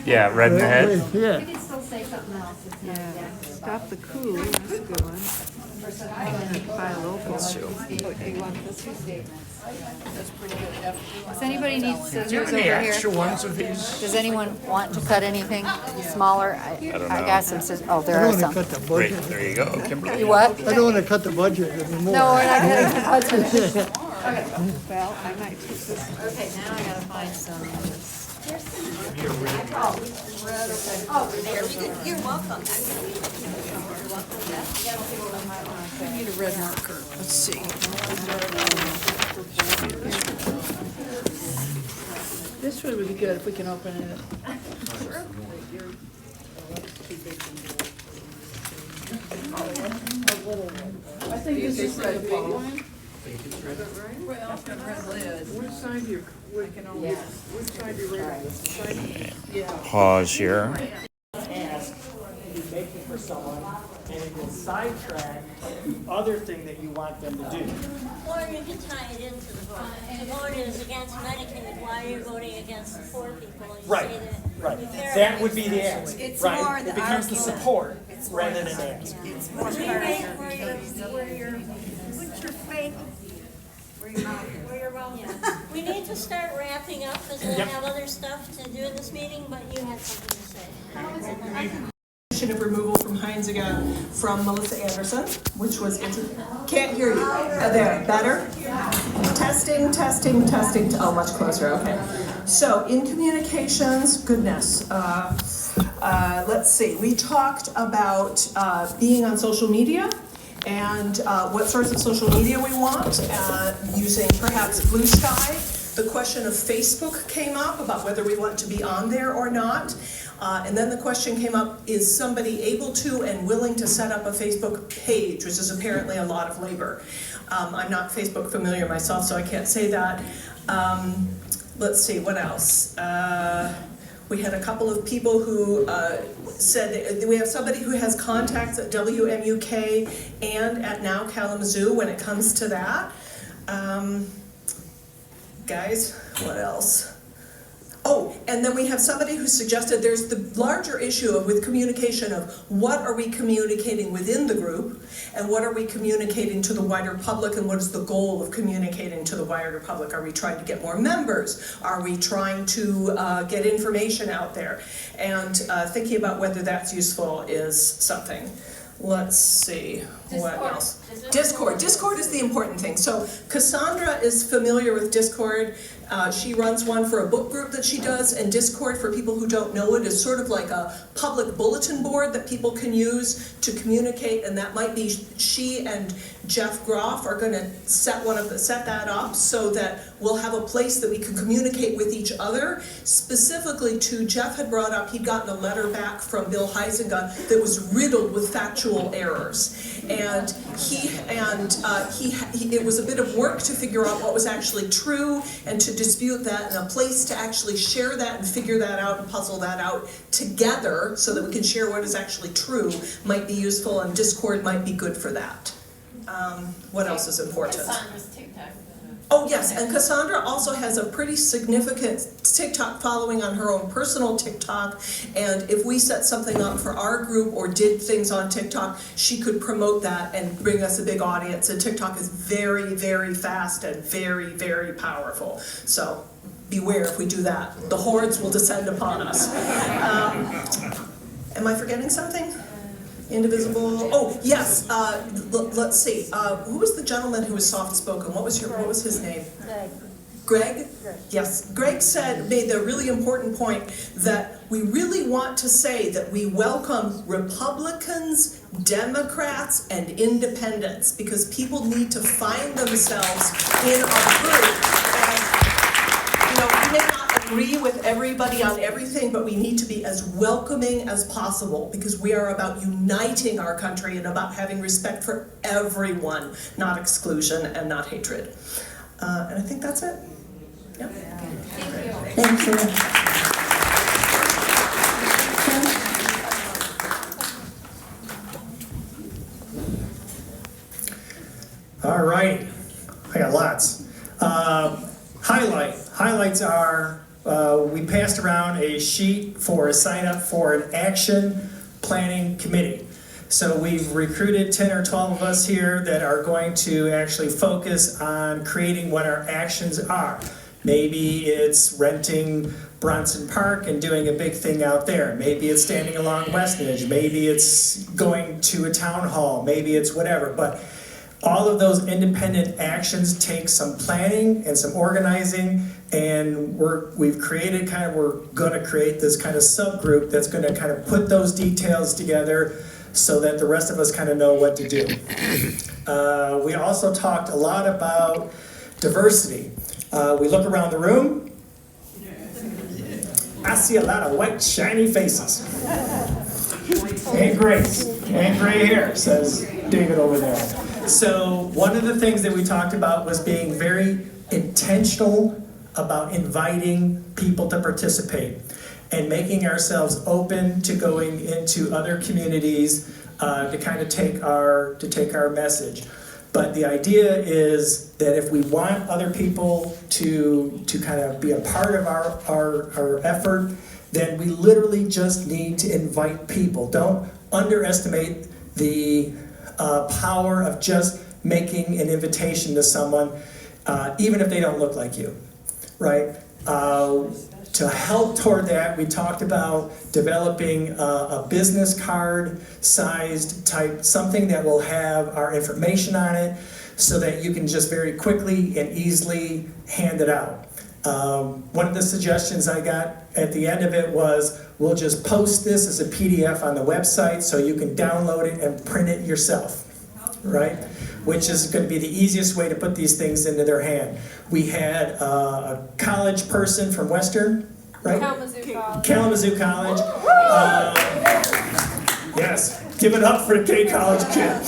Yeah, red in the head. Yeah. Stop the coup, that's a good one. Buy local. Does anybody need Do you scissors have over any here? extra ones of these? Does anyone want to cut anything smaller? I don't I know. got some scissors. Oh, I there are don't want some. to cut the Great, budget. there you go, Kimberly. You what? I don't want to cut the budget anymore. No, we're not cutting the budget. Well, I might take this. Okay, now I gotta find some. You're welcome. I need a red marker, let's see. This one would be good if we can open it. I think this is a big one. Well, which side you're, which side you're ready? Pause here. Ask to be making for someone, and it will sidetrack the other thing that you want them to do. Or you can tie it into the vote. The vote is against Medicaid, why are you voting against the poor people? And you Right, say that right. if they're That would be the ask, It's more right? the It becomes the argument. support rather than an ask. It's more what's your faith? Where your mouth is. We need to start wrapping up because we Yep. have other stuff to do in this meeting, but you had something to say. Of removal from Heinz again from Melissa Anderson, which was, can't hear you. There, better? Testing, testing, testing, oh, much closer, okay. So in communications, goodness, let's see, we talked about being on social media and what sorts of social media we want, using perhaps Blue Sky The question of Facebook came up about whether we want to be on there or not. And then the question came up, is somebody able to and willing to set up a Facebook page, which is apparently a lot of labor. I'm not Facebook familiar myself, so I can't say that. Let's see, what else? We had a couple of people who said, we have somebody who has contacts at WMUK and at Now Kalamazoo when it comes to that. Guys, what else? Oh, and then we have somebody who suggested there's the larger issue with communication of what are we communicating within the group and what are we communicating to the wider public, and what is the goal of communicating to the wider public? Are we trying to get more members? Are we trying to get information out there? And thinking about whether that's useful is something. Let's see, what else? Discord. Discord is the important thing. So Cassandra is familiar with Discord. She runs one for a book group that she does, and Discord, for people who don't know it, is sort of like a public bulletin board that people can use to communicate, and that might be she and Jeff Groff are gonna set that up so that we'll have a place that we can communicate with each other. Specifically to, Jeff had brought up, he'd gotten a letter back from Bill Huizenga that was riddled with factual errors. And it was a bit of work to figure out what was actually true and to dispute that, and a place to actually share that and figure that out and puzzle that out together so that we can share what is actually true might be useful, and Discord might be good for that. What else is important? Cassandra's TikTok. Oh yes, and Cassandra also has a pretty significant TikTok following on her own personal TikTok, and if we set something up for our group or did things on TikTok, she could promote that and bring us a big audience, and TikTok is very, very fast and very, very powerful. So beware if we do that. The hordes will descend upon us. Am I forgetting something? Indivisible. Oh yes. Let's see. Who was the gentleman who was soft-spoken? What was his name? Greg. Yes. Greg made the really important point that we really want to say that we welcome Republicans, Democrats, and Independents, because people need to find themselves in our group. And we may not agree with everybody on everything, but we need to be as welcoming as possible, because we are about uniting our country and about having respect for everyone, not exclusion and not hatred. And I think that's it. Yep. Thank you. All right, I got lots. Highlights are, we passed around a sheet for a sign up for an action planning committee. So we've recruited 10 or 12 of us here that are going to actually focus on creating what our actions are. Maybe it's renting Bronson Park and doing a big thing out there. Maybe it's standing along Westnedge. Maybe it's going to a town hall. Maybe it's whatever. But all of those independent actions take some planning and some organizing, and we're going to create this kind of subgroup that's going to kind of put those details together so that the rest of us kind of know what to do. We also talked a lot about diversity. We look around the room. I see a lot of white, shiny faces. And Grace, and gray hair, says David over there. So one of the things that we talked about was being very intentional about inviting people to participate and making ourselves open to going into other communities to kind of take our message. But the idea is that if we want other people to kind of be a part of our effort, then we literally just need to invite people. Don't underestimate the power of just making an invitation to someone, even if they don't look like you, right? To help toward that, we talked about developing a business card sized type, something that will have our information on it so that you can just very quickly and easily hand it out. One of the suggestions I got at the end of it was, we'll just post this as a PDF on the website so you can download it and print it yourself, right? Which is going to be the easiest way to put these things into their hand. We had a college person from Western, right? Kalamazoo College. Yes, give it up for the K College kid.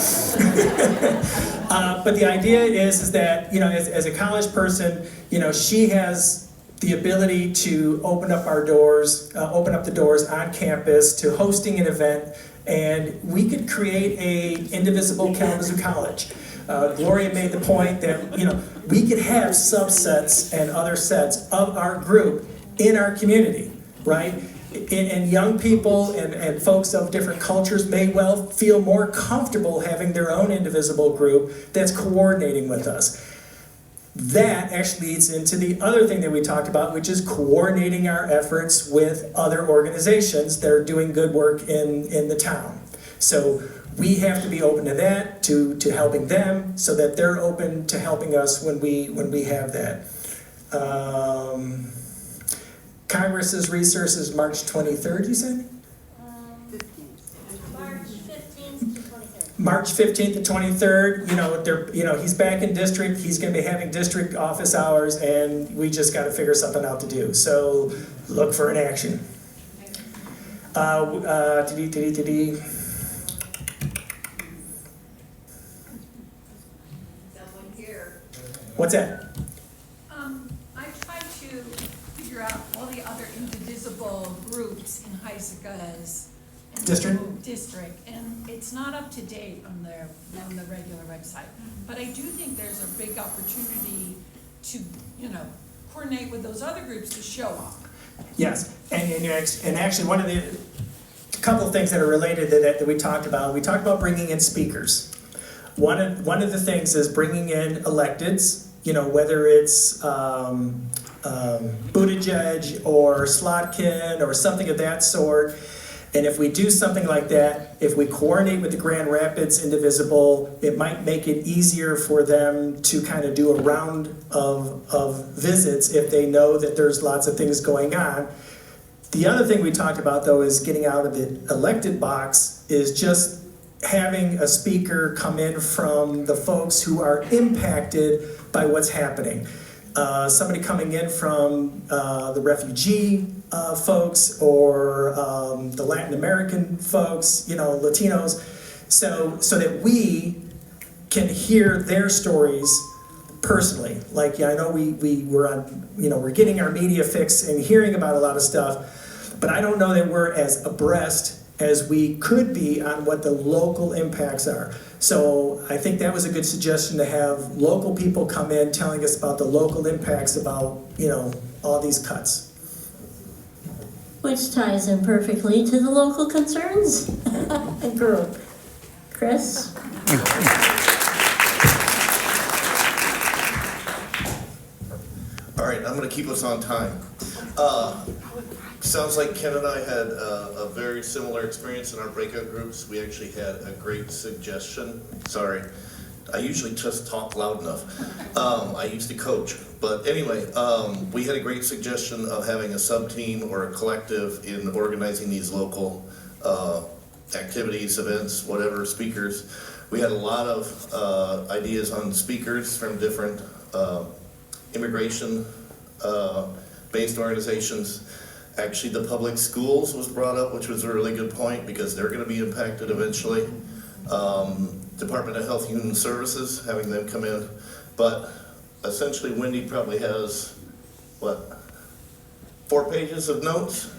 But the idea is that, you know, as a college person, you know, she has the ability to open up the doors on campus to hosting an event, and we could create a Indivisible Kalamazoo College. Gloria made the point that, you know, we could have subsets and other sets of our group in our community, right? And young people and folks of different cultures may well feel more comfortable having their own Indivisible group that's coordinating with us. That actually leads into the other thing that we talked about, which is coordinating our efforts with other organizations that are doing good work in the town. So we have to be open to that, to helping them, so that they're open to helping us when we have that. Congress's recess is March 23rd, you said? March 15th to 23rd, he's back in district, he's gonna be having district office hours, and we just gotta figure something out to do. So look for an action. Someone here. What's that? I tried to figure out all the other indivisible groups in Heiseka's district, and it's not up to date on the regular website. But I do think there's a big opportunity to, coordinate with those other groups to show up. Yes, and actually one of the couple of things that are related to that we talked about bringing in speakers. One of the things is bringing in electeds, whether it's Buttigieg or Slotkin or something of that sort. And if we do something like that, if we coordinate with the Grand Rapids Indivisible, it might make it easier for them to kind of do a round of visits if they know that there's lots of things going on. The other thing we talked about, though, is getting out of the elected box, is just having a speaker come in from the folks who are impacted by what's happening. Somebody coming in from the refugee folks or the Latin American folks, Latinos, so that we can hear their stories personally. Like, I know we're on, we're getting our media fix and hearing about a lot of stuff, but I don't know that we're as abreast as we could be on what the local impacts are. So I think that was a good suggestion, to have local people come in telling us about the local impacts about, all these cuts. Which ties in perfectly to the local concerns group. Chris? All right, I'm going to keep us on time. Sounds like Ken and I had a very similar experience in our breakout groups. We actually had a great suggestion. Sorry, I usually just talk loud enough. I used to coach. But anyway, we had a great suggestion of having a sub-team or a collective in organizing these local activities, events, whatever, speakers. We had a lot of ideas on speakers from different immigration-based organizations. Actually, the public schools was brought up, which was a really good point, because they're going to be impacted eventually. Department of Health and Human Services, having them come in. But essentially, Wendy probably has, 4 pages of notes?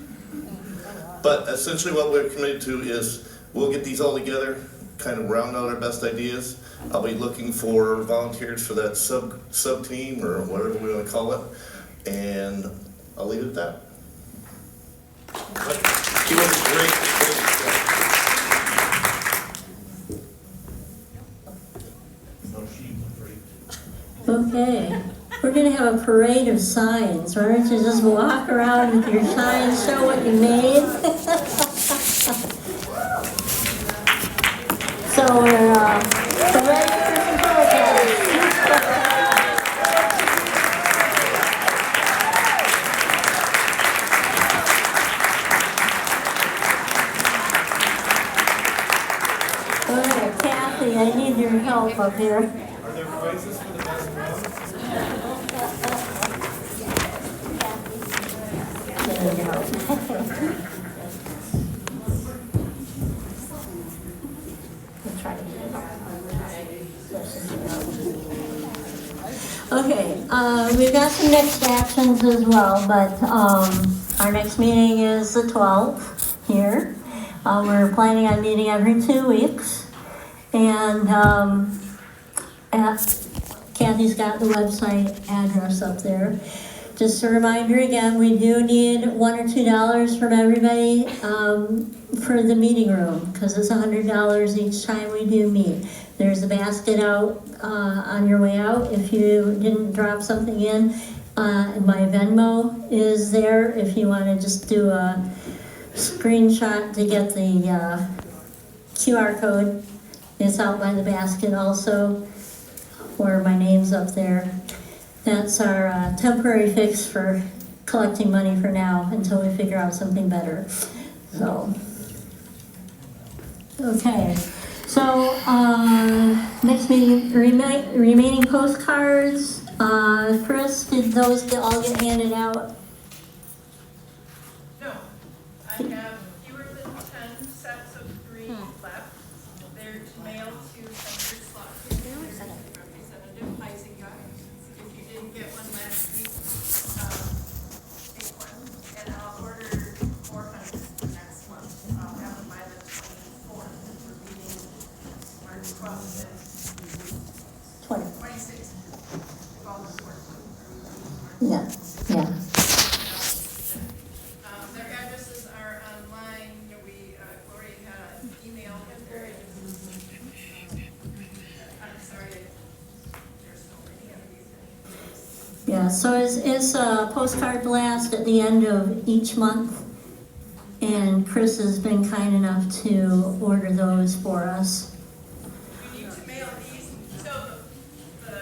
But essentially what we're committed to is we'll get these all together, kind of round out our best ideas. I'll be looking for volunteers for that sub-team or whatever we want to call it. And I'll leave it at that. He was great. Okay, we're gonna have a parade of signs. Why don't you just walk around with your signs, show what you made? So we're ready for some protests. All right, Kathy, Kathy, I need your help up here. Are there prizes for the best one? There you go. We'll try to get it. Okay, we've got some next actions as well, but our next meeting is the 12th here. We're planning on meeting every 2 weeks. And Kathy's got the website address up there. Just a reminder again, we do need $1 or $2 from everybody for the meeting room, because it's $100 each time we do meet. There's a basket out on your way out if you didn't drop something in. My Venmo is there if you want to just do a screenshot to get the QR code. It's out by the basket also, where my name's up there. That's our temporary fix for collecting money for now until we figure out something better. So, okay. So, next meeting, remaining postcards. Chris, did those all get handed out? No, I have fewer than 10 sets of 3 left. They're mailed to Senator Slotkin, Representative Heisinger. If you didn't get one last week, take one, and I'll order 400 for next month. I'll have them by the 24th. We're meeting March 12th and 26th. All the work. Yeah, yeah. Their addresses are online. Gloria had an email with their I'm sorry, there's so many of these. Yeah, so it's a postcard blast at the end of each month. And Chris has been kind enough to order those for us. We need to mail these. So the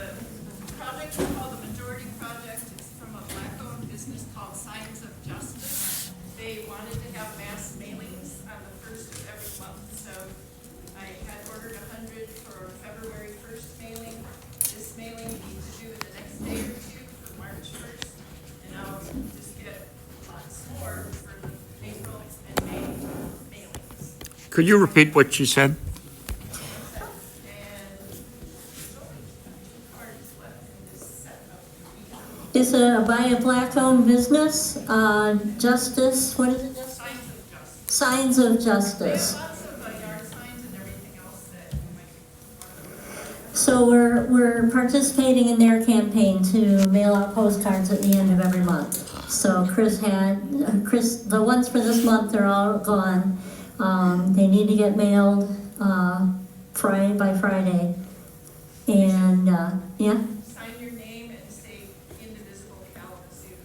project is called the Majority Project. It's from a Black-owned business called Signs of Justice. They wanted to have mass mailings on the first of every month. So I had ordered 100 for February 1st mailing. This mailing we need to do the next day or two for March 1st. And I'll just get lots more for the April and May mailings. Could you repeat what you said? It's by a black-owned business, Justice, what is it? Signs of Justice. So we're participating in their campaign to mail out postcards at the end of every month. So Chris, the ones for this month are all gone. They need to get mailed by Friday. And, yeah? Sign your name and say Indivisible Kalamazoo.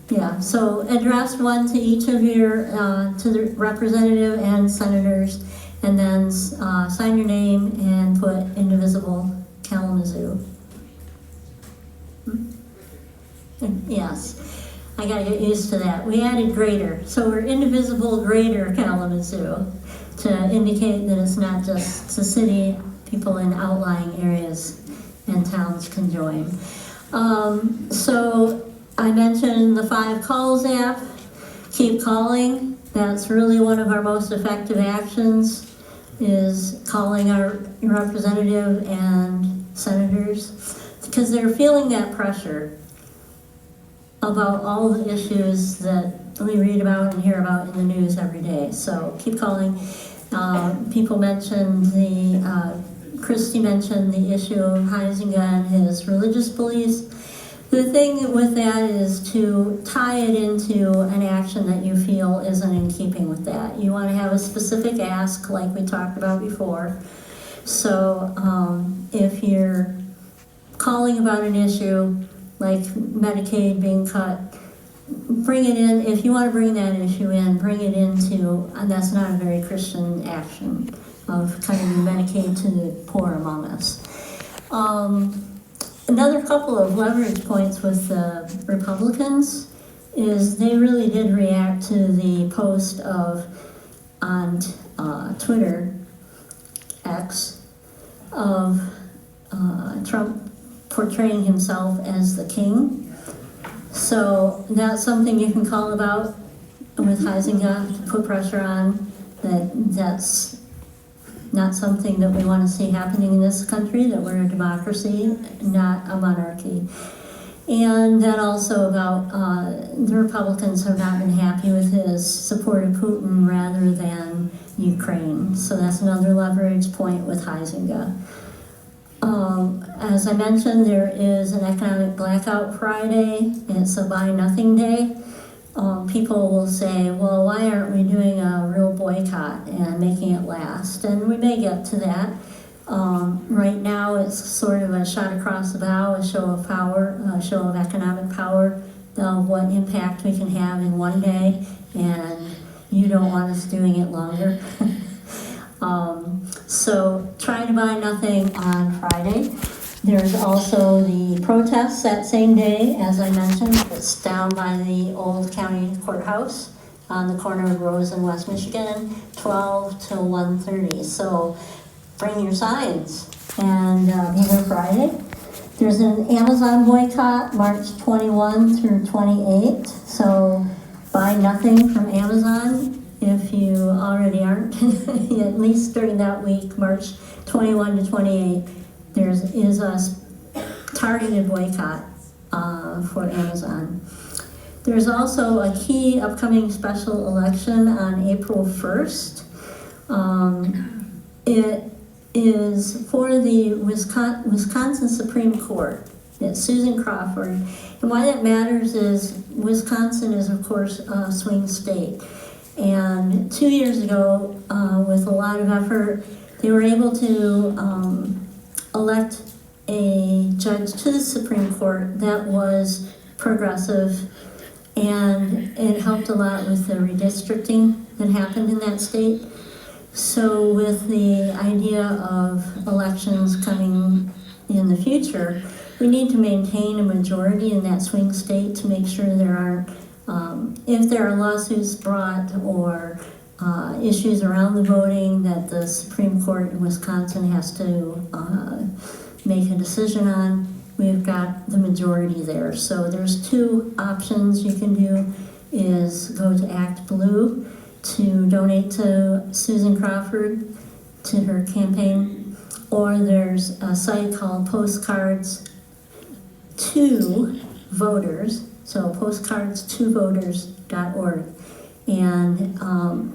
Yeah, so address one to each of your, to the representative and senators, and then sign your name and put Indivisible Kalamazoo. Yes, I gotta get used to that. We added greater, so we're Indivisible Greater Kalamazoo to indicate that it's not just the city, people in outlying areas and towns can join. So I mentioned the 5 Calls app. Keep calling. That's really one of our most effective actions, is calling our representative and senators, because they're feeling that pressure about all the issues that we read about and hear about in the news every day. So keep calling. People mentioned Christy mentioned the issue of Heisinger and his religious beliefs. The thing with that is to tie it into an action that you feel isn't in keeping with that. You want to have a specific ask, like we talked about before. So if you're calling about an issue like Medicaid being cut, bring it in. If you want to bring that issue in, bring it into, and that's not a very Christian action of cutting Medicaid to the poor among us. Another couple of leverage points with the Republicans is they really did react to the post on Twitter, X, of Trump portraying himself as the king. So that's something you can call about with Huizenga to put pressure on. That's not something that we want to see happening in this country, that we're a democracy, not a monarchy. And then also about the Republicans have not been happy with his support of Putin rather than Ukraine. So that's another leverage point with Huizenga. As I mentioned, there is an economic blackout Friday. It's a buy nothing day. People will say, well, why aren't we doing a real boycott and making it last? And we may get to that. Right now, it's sort of a shot across the bow, a show of power, a show of economic power, of what impact we can have in one day, and you don't want us doing it longer. So try to buy nothing on Friday. There's also the protests that same day, as I mentioned. It's down by the old county courthouse on the corner of Rose and West Michigan, 12 till 1:30. So bring your signs and be there Friday. There's an Amazon boycott March 21 through 28. So buy nothing from Amazon if you already aren't, at least during that week, March 21 to 28. There is a targeted boycott for Amazon. There's also a key upcoming special election on April 1st. It is for the Wisconsin Supreme Court. It's Susan Crawford. And why that matters is Wisconsin is, of course, a swing state. And 2 years ago, with a lot of effort, they were able to elect a judge to the Supreme Court that was progressive, and it helped a lot with the redistricting that happened in that state. So with the idea of elections coming in the future, we need to maintain a majority in that swing state to make sure there aren't, if there are lawsuits brought or issues around the voting that the Supreme Court in Wisconsin has to make a decision on, we've got the majority there. So there's two options you can do, is go to Act Blue to donate to Susan Crawford, to her campaign, or there's a site called Postcards to Voters, so postcards2voters.org. And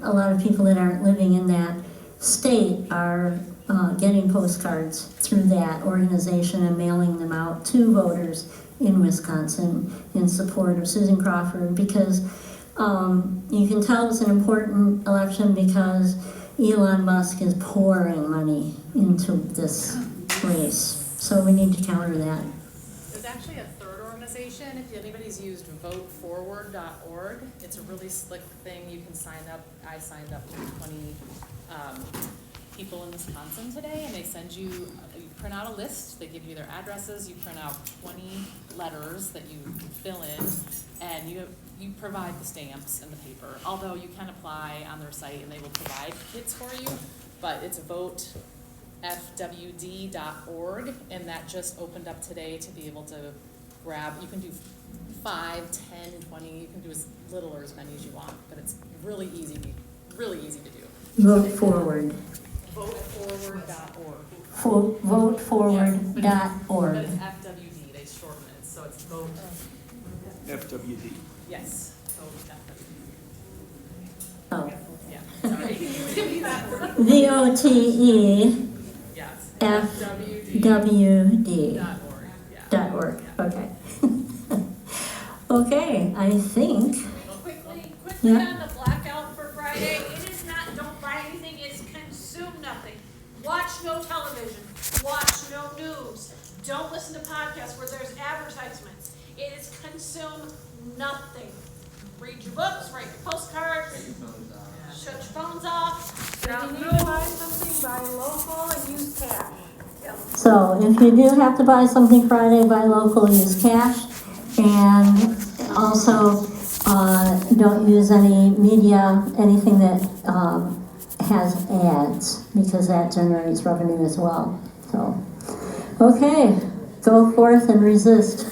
a lot of people that aren't living in that state are getting postcards through that organization and mailing them out to voters in Wisconsin in support of Susan Crawford, because you can tell it's an important election because Elon Musk is pouring money into this race. So we need to counter that. There's actually a third organization, if anybody's used voteforward.org. It's a really slick thing. You can sign up. I signed up to 20 people in Wisconsin today, and they send you, you print out a list, they give you their addresses, you print out 20 letters that you fill in, and you provide the stamps and the paper. Although you can apply on their site and they will provide kits for you, but it's votefwd.org, and that just opened up today to be able to grab. You can do 5, 10, 20, you can do as little or as many as you want, but it's really easy to do. Vote Forward. Voteforward.org. Voteforward.org. But it's FWD, they shorten it, so it's vote. FWD. Yes, vote FWD. Oh. Yeah, sorry. Give me that word. VOTE. Yes. FWD.org. Okay. Okay, I think. Quickly Yeah. on the blackout for Friday, it is not don't buy anything, it's consume nothing. Watch no television, watch no news, don't listen to podcasts where there's advertisements. It is consume nothing. Read your books, write your postcards, shut your phones off. If you need to buy something, buy local and use cash. So if you do have to buy something Friday, buy local, use cash. And also, don't use any media, anything that has ads, because that generates revenue as well. So, okay, go forth and resist.